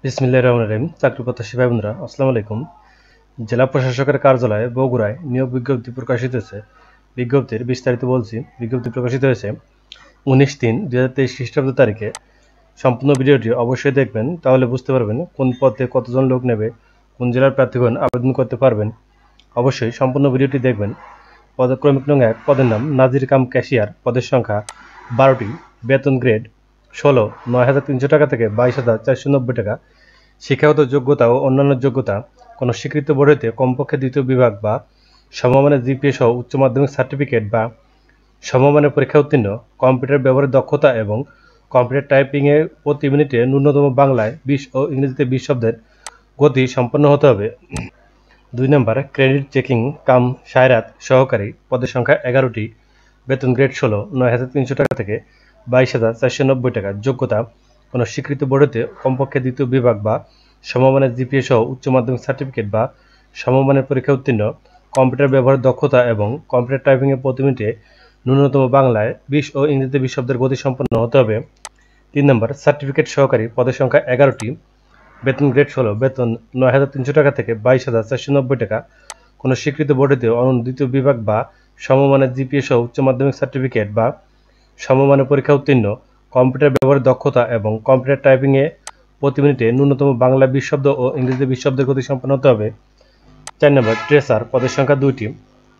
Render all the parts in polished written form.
বিসমিল্লাহির রহমানির রহিম। চাকরি প্রত্যাশী ভাই বোনেরা, আসসালামু আলাইকুম। জেলা প্রশাসকের কার্যালয়ে বগুড়ায় নিয়োগ বিজ্ঞপ্তি প্রকাশিত হয়েছে। বিজ্ঞপ্তির বিস্তারিত বলছি। বিজ্ঞপ্তি প্রকাশিত হয়েছে 19/3/2023 খ্রিস্টাব্দ তারিখে। সম্পূর্ণ ভিডিওটি অবশ্যই দেখবেন, তাহলে বুঝতে পারবেন কোন পদে কতজন লোক নেবে, কোন জেলার প্রার্থীগণ আবেদন করতে পারবেন। অবশ্যই সম্পূর্ণ ভিডিওটি দেখবেন। পদক্রমিক নং 1, পদের নাম নাজির কাম ক্যাশিয়ার, পদের সংখ্যা 12টি, বেতন গ্রেড 16, 9,300 টাকা থেকে 22,490 টাকা। শিক্ষাগত যোগ্যতা ও অন্যান্য যোগ্যতা: কোনো স্বীকৃত বোর্ড হইতে কমপক্ষে দ্বিতীয় বিভাগ বা সমমানের জিপিএ সহ উচ্চ মাধ্যমিক সার্টিফিকেট বা সমমানের পরীক্ষা উত্তীর্ণ, কম্পিউটার ব্যবহারের দক্ষতা এবং কম্পিউটার টাইপিংয়ে প্রতি মিনিটে ন্যূনতম বাংলায় 20 ও ইংরেজিতে 20 শব্দের গতি সম্পন্ন হতে হবে। 2 নম্বর, ক্রেডিট চেকিং কাম সায়রাত সহকারী, পদের সংখ্যা 11টি, বেতন গ্রেড 16, 9,300 টাকা থেকে 22,490 টাকা। যোগ্যতা: কোনো স্বীকৃত বোর্ডেতে কমপক্ষে দ্বিতীয় বিভাগ বা সমমানের জিপিএ সহ উচ্চ মাধ্যমিক সার্টিফিকেট বা সমমানের পরীক্ষা উত্তীর্ণ, কম্পিউটার ব্যবহারের দক্ষতা এবং কম্পিউটার টাইপিংয়ে প্রতি মিনিটে ন্যূনতম বাংলায় 20 ও ইংরেজিতে 20 শব্দের গতি সম্পন্ন হতে হবে। 3 নম্বর, সার্টিফিকেট সহকারী, পদের সংখ্যা 11টি, বেতন গ্রেড 16, বেতন 9,300 টাকা থেকে 22,490 টাকা। কোনো স্বীকৃত বোর্ডেতে অনন্য দ্বিতীয় বিভাগ বা সমমানের জিপিএ সহ উচ্চ মাধ্যমিক সার্টিফিকেট বা সমমানের পরীক্ষা উত্তীর্ণ, কম্পিউটার ব্যবহারের দক্ষতা এবং কম্পিউটার টাইপিংয়ে প্রতি মিনিটে ন্যূনতম বাংলা 20 শব্দ ও ইংরেজিতে 20 শব্দের গতি সম্পন্ন হতে হবে। 4 নম্বর, ট্রেসার, পদের সংখ্যা 2টি,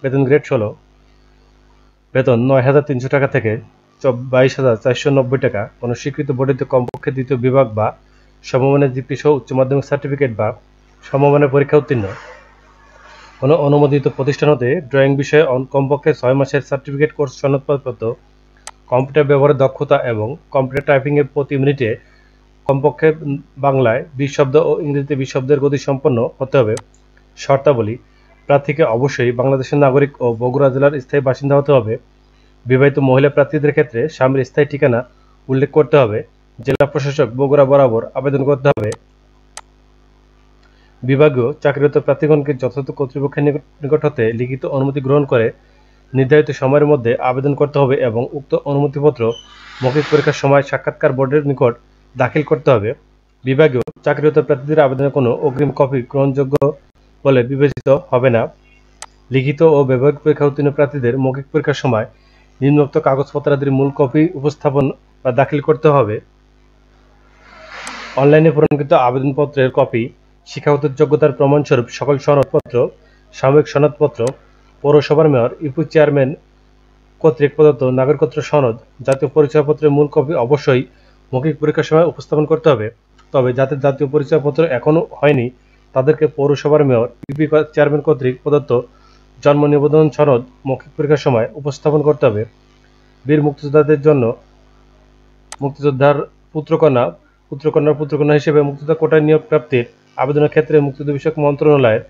বেতন গ্রেড 16, বেতন 9,300 টাকা থেকে 22,490 টাকা। কোনো স্বীকৃত বোর্ডেতে কমপক্ষে দ্বিতীয় বিভাগ বা সমমানের জিপি সহ উচ্চ মাধ্যমিক সার্টিফিকেট বা সমমানের পরীক্ষা উত্তীর্ণ, কোনো অনুমোদিত প্রতিষ্ঠান হতে ড্রয়িং বিষয়ে কমপক্ষে 6 মাসের সার্টিফিকেট কোর্স সনদপত্র, কম্পিউটার ব্যবহারের দক্ষতা এবং কম্পিউটার টাইপিংয়ে প্রতি মিনিটে কমপক্ষে বাংলায় 20 শব্দ ও ইংরেজিতে 20 শব্দের গতি সম্পন্ন হতে হবে। শর্তাবলী: প্রার্থীকে অবশ্যই বাংলাদেশের নাগরিক ও বগুড়া জেলার স্থায়ী বাসিন্দা হতে হবে। বিবাহিত মহিলা প্রার্থীদের ক্ষেত্রে স্বামীর স্থায়ী ঠিকানা উল্লেখ করতে হবে। জেলা প্রশাসক বগুড়া বরাবর আবেদন করতে হবে। বিভাগীয় চাকরিরত প্রার্থীগণকে যথাযথ কর্তৃপক্ষের নিকট হতে লিখিত অনুমতি গ্রহণ করে নির্ধারিত সময়ের মধ্যে আবেদন করতে হবে এবং উক্ত অনুমতিপত্র মৌখিক পরীক্ষার সময় সাক্ষাৎকার বোর্ডের নিকট দাখিল করতে হবে। বিভাগীয় চাকরিরত প্রার্থীদের আবেদনের কোনো অগ্রিম কপি গ্রহণযোগ্য বলে বিবেচিত হবে না। লিখিত ও ব্যবহারিক পরীক্ষা উত্তীর্ণ প্রার্থীদের মৌখিক পরীক্ষার সময় নিম্নোক্ত কাগজপত্রাদির মূল কপি উপস্থাপন বা দাখিল করতে হবে: অনলাইনে পূরণকৃত আবেদনপত্রের কপি, শিক্ষাগত যোগ্যতার প্রমাণস্বরূপ সকল সনদপত্র, সাময়িক সনদপত্র, পৌরসভার মেয়র, ইউপি চেয়ারম্যান কর্তৃক প্রদত্ত নাগরিকত্ব সনদ, জাতীয় পরিচয়পত্রের মূল কপি অবশ্যই মৌখিক পরীক্ষার সময় উপস্থাপন করতে হবে। তবে যাদের জাতীয় পরিচয়পত্র এখনও হয়নি তাদেরকে পৌরসভার মেয়র, ইউপি চেয়ারম্যান কর্তৃক প্রদত্ত জন্ম নিবন্ধন সনদ মৌখিক পরীক্ষার সময় উপস্থাপন করতে হবে। বীর মুক্তিযোদ্ধাদের জন্য মুক্তিযোদ্ধার পুত্রকন্যা হিসেবে মুক্তিযোদ্ধা কোটায় নিয়োগ প্রাপ্তির আবেদনের ক্ষেত্রে মুক্তিযুদ্ধ বিষয়ক মন্ত্রণালয়ের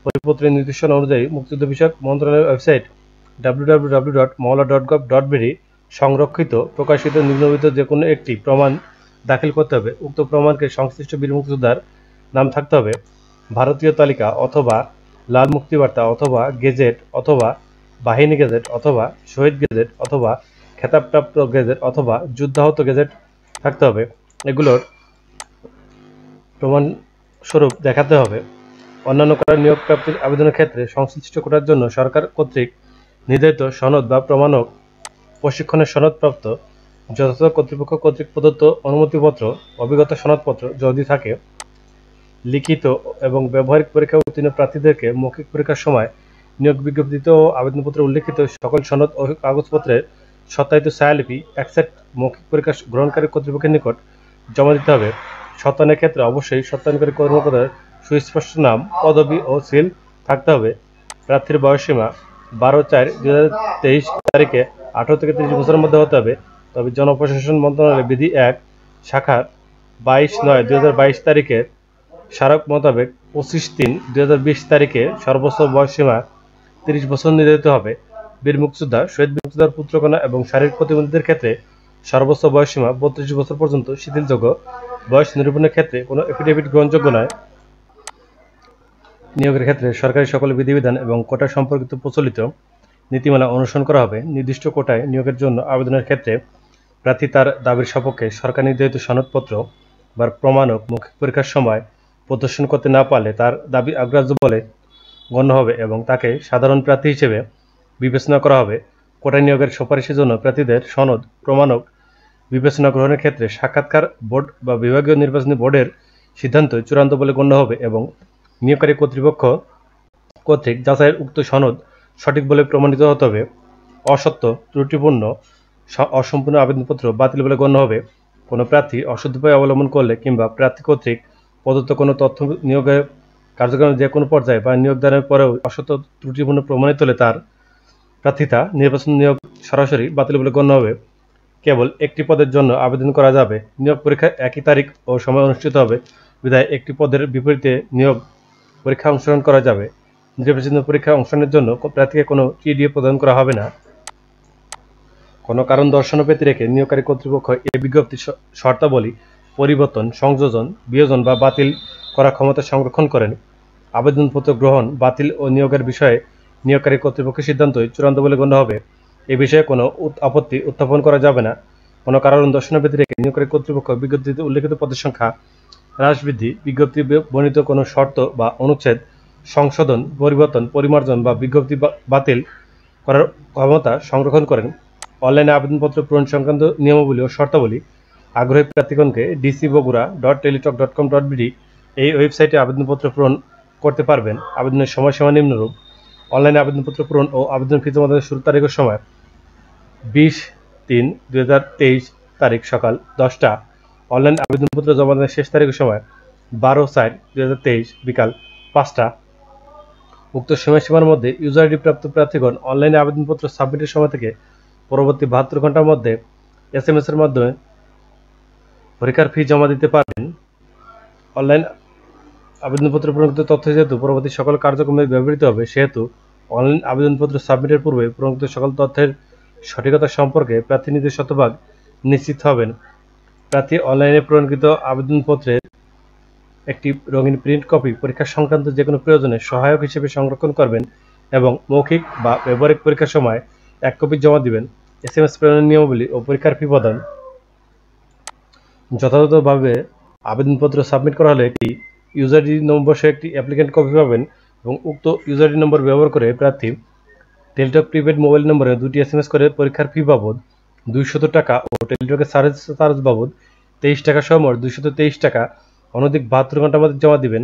পরিপত্রের নির্দেশনা অনুযায়ী মুক্তিযুদ্ধ বিষয়ক মন্ত্রণালয়ের ওয়েবসাইট www.maula.gov.bd সংরক্ষিত প্রকাশিত নিম্নলিখিত যে কোনো একটি প্রমাণ দাখিল করতে হবে। উক্ত প্রমাণকে সংশ্লিষ্ট বীর মুক্তিযোদ্ধার নাম থাকতে হবে। ভারতীয় তালিকা অথবা লাল মুক্তিবার্তা অথবা গেজেট অথবা বাহিনী গেজেট অথবা শহীদ গেজেট অথবা খেতাবপ্রাপ্ত গেজেট অথবা যুদ্ধাহত গেজেট থাকতে হবে। এগুলোর প্রমাণস্বরূপ দেখাতে হবে। অন্যান্য কোটার নিয়োগ প্রাপ্তির আবেদনের ক্ষেত্রে সংশ্লিষ্ট কোটার জন্য সরকার কর্তৃক নির্ধারিত সনদ বা প্রমাণক প্রশিক্ষণের সনদপ্রাপ্ত যথাযথ কর্তৃপক্ষ কর্তৃক প্রদত্ত অনুমতিপত্র, অভিজ্ঞতা সনদপত্র যদি থাকে। লিখিত এবং ব্যবহারিক পরীক্ষা উত্তীর্ণ প্রার্থীদেরকে মৌখিক পরীক্ষার সময় নিয়োগ বিজ্ঞপ্তিতে ও আবেদনপত্রে উল্লেখিত সকল সনদ ও কাগজপত্রের সত্যায়িত ছায়ালিপি একসেট মৌখিক পরীক্ষা গ্রহণকারী কর্তৃপক্ষের নিকট জমা দিতে হবে। সত্যায়নের ক্ষেত্রে অবশ্যই সত্যায়নকারী কর্মকর্তার সুস্পষ্ট নাম, পদবি ও সিল থাকতে হবে। প্রার্থীর বয়সসীমা 12/4/2023 তারিখে 18 থেকে 30 বছরের মধ্যে হতে হবে। তবে জনপ্রশাসন মন্ত্রণালয়ের বিধি 1 শাখার 22/9/2022 তারিখে স্মারক মোতাবেক 25/3/2020 তারিখে সর্বোচ্চ বয়সসীমা 30 বছর নির্ধারিত হবে। বীর মুক্তিযোদ্ধা, শহীদ মুক্তিযোদ্ধার পুত্রকন্যা এবং শারীরিক প্রতিবন্ধীদের ক্ষেত্রে সর্বোচ্চ বয়সসীমা 32 বছর পর্যন্ত শিথিলযোগ্য। বয়স নিরূপণের ক্ষেত্রে কোনো এফিডেভিট গ্রহণযোগ্য নয়। নিয়োগের ক্ষেত্রে সরকারি সকল বিধিবিধান এবং কোটা সম্পর্কিত প্রচলিত নীতিমালা অনুসরণ করা হবে। নির্দিষ্ট কোটায় নিয়োগের জন্য আবেদনের ক্ষেত্রে প্রার্থী তার দাবির সপক্ষে সরকার নির্ধারিত সনদপত্র, বা প্রমাণক মৌখিক পরীক্ষার সময় প্রদর্শন করতে না পারলে তার দাবি অগ্রাহ্য বলে গণ্য হবে এবং তাকে সাধারণ প্রার্থী হিসেবে বিবেচনা করা হবে। কোটায় নিয়োগের সুপারিশের জন্য প্রার্থীদের সনদ প্রমাণক বিবেচনা গ্রহণের ক্ষেত্রে সাক্ষাৎকার বোর্ড বা বিভাগীয় নির্বাচনী বোর্ডের সিদ্ধান্ত চূড়ান্ত বলে গণ্য হবে এবং নিয়োগকারী কর্তৃপক্ষ কর্তৃক যাচাইয়ের উক্ত সনদ সঠিক বলে প্রমাণিত হতে হবে। অসত্য, ত্রুটিপূর্ণ, অসম্পূর্ণ আবেদনপত্র বাতিল বলে গণ্য হবে। কোনো প্রার্থী অসৎ উপায় অবলম্বন করলে কিংবা প্রার্থী কর্তৃক প্রদত্ত কোনো তথ্য নিয়োগের কার্যক্রমের যে কোনো পর্যায়ে বা নিয়োগ দানের পরেও অসত্য ত্রুটিপূর্ণ প্রমাণিত হলে তার প্রার্থিতা নির্বাচন নিয়োগ সরাসরি বাতিল বলে গণ্য হবে। কেবল একটি পদের জন্য আবেদন করা যাবে। নিয়োগ পরীক্ষা একই তারিখ ও সময় অনুষ্ঠিত হবে বিধায় একটি পদের বিপরীতে নিয়োগ পরীক্ষা অংশগ্রহণ করা যাবে। নির্বাচন পরীক্ষায় অংশগ্রহণের জন্য প্রার্থীকে কোনো টিডিএ প্রদান করা হবে না। কোনো কারণ দর্শানো ব্যতি রেখে নিয়োগকারী কর্তৃপক্ষ এই বিজ্ঞপ্তির শর্তাবলী পরিবর্তন, সংযোজন, বিয়োজন বা বাতিল করার ক্ষমতা সংরক্ষণ করেন। আবেদনপত্র গ্রহণ, বাতিল ও নিয়োগের বিষয়ে নিয়োগকারী কর্তৃপক্ষের সিদ্ধান্তই চূড়ান্ত বলে গণ্য হবে। এ বিষয়ে কোনো আপত্তি উত্থাপন করা যাবে না। কোনো কারণ দর্শানো ব্যতি রেখে নিয়োগকারী কর্তৃপক্ষ বিজ্ঞপ্তিতে উল্লেখিত পদের সংখ্যা হ্রাস বৃদ্ধি, বিজ্ঞপ্তি বর্ণিত কোনো শর্ত বা অনুচ্ছেদ সংশোধন, পরিবর্তন, পরিমার্জন বা বিজ্ঞপ্তি বাতিল করার ক্ষমতা সংরক্ষণ করেন। অনলাইনে আবেদনপত্র পূরণ সংক্রান্ত নিয়মাবলী ও শর্তাবলী আগ্রহী প্রার্থীগণকে dcbogura.teli.com.bd এই ওয়েবসাইটে আবেদনপত্র পূরণ করতে পারবেন। আবেদনের সময়সীমা নিম্নরূপ: অনলাইনে আবেদনপত্র পূরণ ও আবেদন ফি জমা দেওয়ার শুরুর তারিখের সময় 20/3/2023 তারিখ সকাল 10টা। অনলাইন আবেদনপত্র জমা দেওয়ার শেষ তারিখের সময় 12/4/2023 বিকাল 5টা। উক্ত সময়সীমার মধ্যে ইউজার আইডি প্রাপ্ত প্রার্থীগণ অনলাইনে আবেদনপত্র সাবমিটের সময় থেকে পরবর্তী 72 ঘন্টার মধ্যে SMS এর মাধ্যমে পরীক্ষার ফি জমা দিতে পারবেন। অনলাইন আবেদনপত্র পূরণকৃত তথ্য যেহেতু পরবর্তী সকল কার্যক্রমে ব্যবহৃত হবে, সেহেতু অনলাইন আবেদনপত্র সাবমিটের পূর্বে পূরণকৃত সকল তথ্যের সঠিকতা সম্পর্কে প্রার্থী নিজে শতভাগ নিশ্চিত হবেন। প্রার্থী অনলাইনে পূরণকৃত আবেদনপত্রের একটি রঙিন প্রিন্ট কপি পরীক্ষা সংক্রান্ত যে কোনো প্রয়োজনে সহায়ক হিসেবে সংরক্ষণ করবেন এবং মৌখিক বা ব্যবহারিক পরীক্ষার সময় 1 কপি জমা দিবেন। SMS প্রেরণের নিয়মাবলী ও পরীক্ষার ফি প্রদান: যথাযথভাবে আবেদনপত্র সাবমিট করা হলে একটি ইউজার আইডি নম্বর সহ একটি অ্যাপ্লিকেন্ট কপি পাবেন এবং উক্ত ইউজার আইডি নম্বর ব্যবহার করে প্রার্থী টেলিটক প্রিপেড মোবাইল নম্বরে 2টি SMS করে পরীক্ষার ফি বাবদ 200 টাকা ও টেলিটকের চার্জ বাবদ 23 টাকা সহ মোট 223 টাকা অনধিক 72 ঘন্টার মধ্যে জমা দিবেন।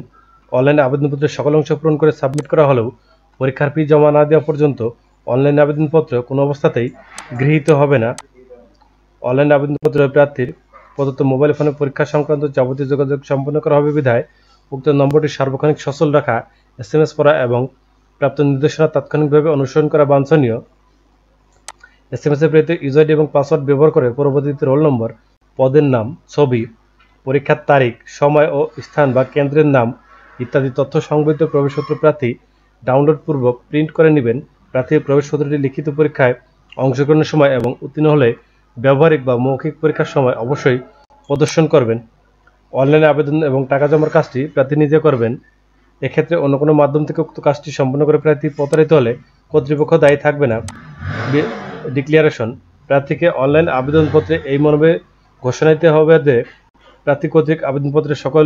অনলাইনে আবেদনপত্রের সকল অংশ পূরণ করে সাবমিট করা হলেও পরীক্ষার ফি জমা না দেওয়া পর্যন্ত অনলাইন আবেদনপত্র কোনো অবস্থাতেই গৃহীত হবে না। অনলাইন আবেদনপত্র প্রার্থীর প্রদত্ত মোবাইল ফোনে পরীক্ষা সংক্রান্ত যাবতীয় যোগাযোগ সম্পন্ন করা হবে বিধায় উক্ত নম্বরটি সার্বক্ষণিক সচল রাখা, SMS পড়া এবং প্রাপ্ত নির্দেশনা তাৎক্ষণিকভাবে অনুসরণ করা বাঞ্ছনীয়। SMS এর প্রেরিত ইউজার আইডি এবং পাসওয়ার্ড ব্যবহার করে পরবর্তীতে রোল নম্বর, পদের নাম, ছবি, পরীক্ষার তারিখ, সময় ও স্থান বা কেন্দ্রের নাম ইত্যাদি তথ্য সংবলিত প্রবেশপত্র প্রার্থী ডাউনলোড পূর্বক প্রিন্ট করে নেবেন। প্রার্থীর প্রবেশপত্রটি লিখিত পরীক্ষায় অংশগ্রহণের সময় এবং উত্তীর্ণ হলে ব্যবহারিক বা মৌখিক পরীক্ষার সময় অবশ্যই প্রদর্শন করবেন। অনলাইনে আবেদন এবং টাকা জমার কাজটি প্রার্থী নিজে করবেন। এক্ষেত্রে অন্য কোনো মাধ্যম থেকে উক্ত কাজটি সম্পন্ন করে প্রার্থী প্রতারিত হলে কর্তৃপক্ষ দায়ী থাকবে না। ডিক্লারেশন: প্রার্থীকে অনলাইন আবেদনপত্রে এই মর্মে ঘোষণা দিতে হবে যে প্রার্থী কর্তৃক আবেদনপত্রের সকল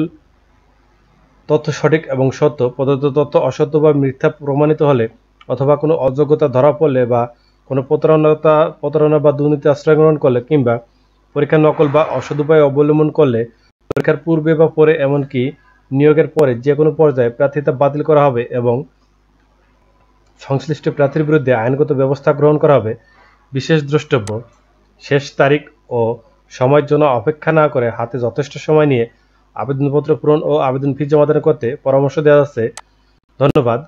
তথ্য সঠিক এবং সত্য, প্রদত্ত তথ্য অসত্য বা মিথ্যা প্রমাণিত হলে অথবা কোনো অযোগ্যতা ধরা পড়লে বা কোনো প্রতারণা বা দুর্নীতি আশ্রয় গ্রহণ করলে কিংবা পরীক্ষা নকল বা অসৎ উপায় অবলম্বন করলে পরীক্ষার পূর্বে বা পরে এমনকি নিয়োগের পরে যে কোনো পর্যায়ে প্রার্থিতা বাতিল করা হবে এবং সংশ্লিষ্ট প্রার্থীর বিরুদ্ধে আইনগত ব্যবস্থা গ্রহণ করা হবে। বিশেষ দ্রষ্টব্য: শেষ তারিখ ও সময়ের জন্য অপেক্ষা না করে হাতে যথেষ্ট সময় নিয়ে আবেদনপত্র পূরণ ও আবেদন ফি জমা দান করতে পরামর্শ দেওয়া যাচ্ছে। ধন্যবাদ।